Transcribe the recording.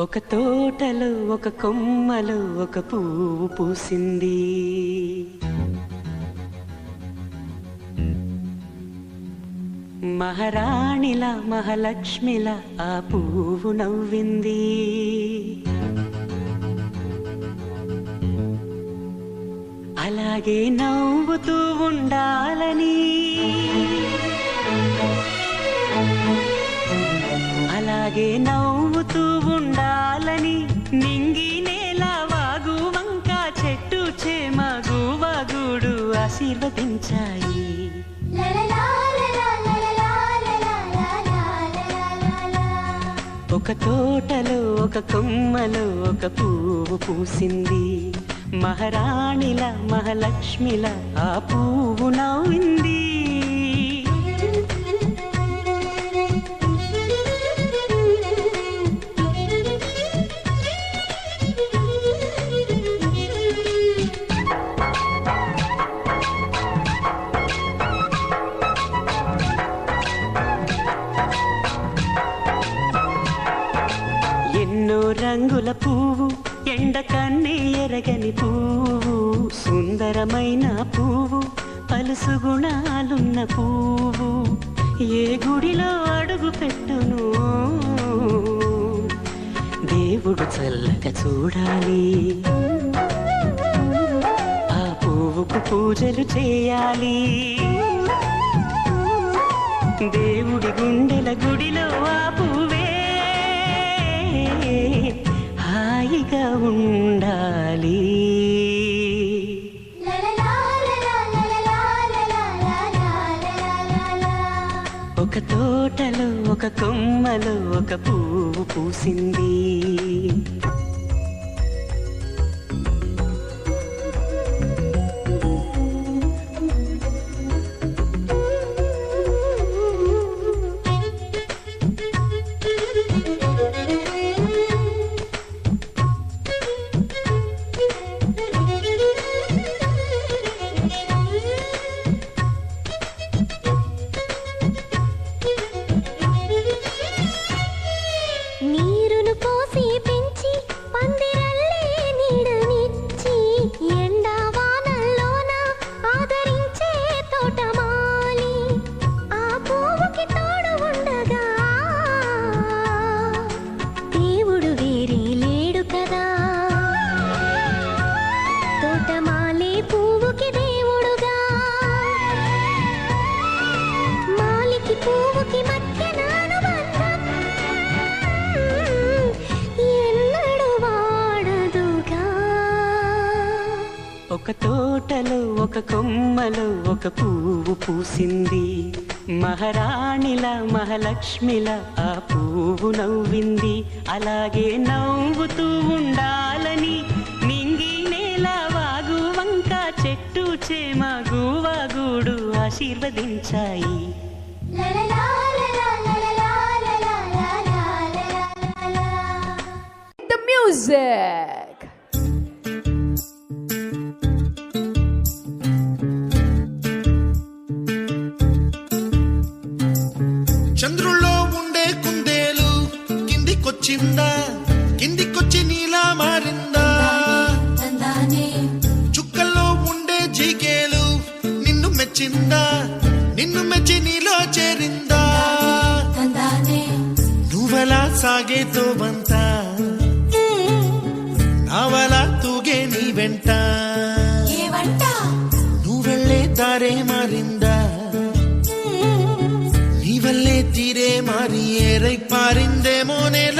ఒక తోటలో ఒక కొమ్మలో ఒక పువ్వు పూసింది. మహారాణిలా మహాలక్ష్మిలా ఆ పువ్వు నవ్వింది. అలాగే నవ్వుతూ ఉండాలని, అలాగే నవ్వుతూ ఉండాలని నింగి నేల వాగు వంక చెట్టు చేమ గువగుడు ఆశీర్వదించాయి. ఒక తోటలో ఒక కొమ్మలో ఒక పువ్వు పూసింది. మహారాణిల మహాలక్ష్మిల ఆ పువ్వు నవ్వింది. ఎన్నో రంగుల పువ్వు, ఎండ కన్నే ఎరగని పువ్వు, సుందరమైన పువ్వు, పలుసు గుణాలున్న పువ్వు. ఏ గుడిలో అడుగు పెట్టును దేవుడు చల్లగా చూడాలి. ఆ పువ్వుకు పూజలు చేయాలి. దేవుడి గుండెల గుడిలో ఆ పువ్వే హాయిగా ఉండాలి. ఒక తోటలో ఒక కొమ్మలో ఒక పువ్వు పూసింది. ఒక తోటలో ఒక కొమ్మలో ఒక పువ్వు పూసింది. మహారాణిల మహాలక్ష్మిల ఆ పువ్వు నవ్వింది. అలాగే నవ్వుతూ ఉండాలని నింగి నేల వాగు వంక చెట్టు చేమ గువగుడు ఆశీర్వదించాయి. The music. చంద్రుల్లో ఉండే కుందేలు కిందికొచ్చిందా, కిందికొచ్చి నీలా మారిందా. చుక్కల్లో ఉండే జీకేలు నిన్ను మెచ్చిందా, నిన్ను మెచ్చి నీలో చేరిందా. నువ్వలా సాగే తోవంత నావలా తూగే నీ వెంట. నువ్వెళ్ళే దారే మారిందా, తీరే మారి ఏరై పారిందేమో నేల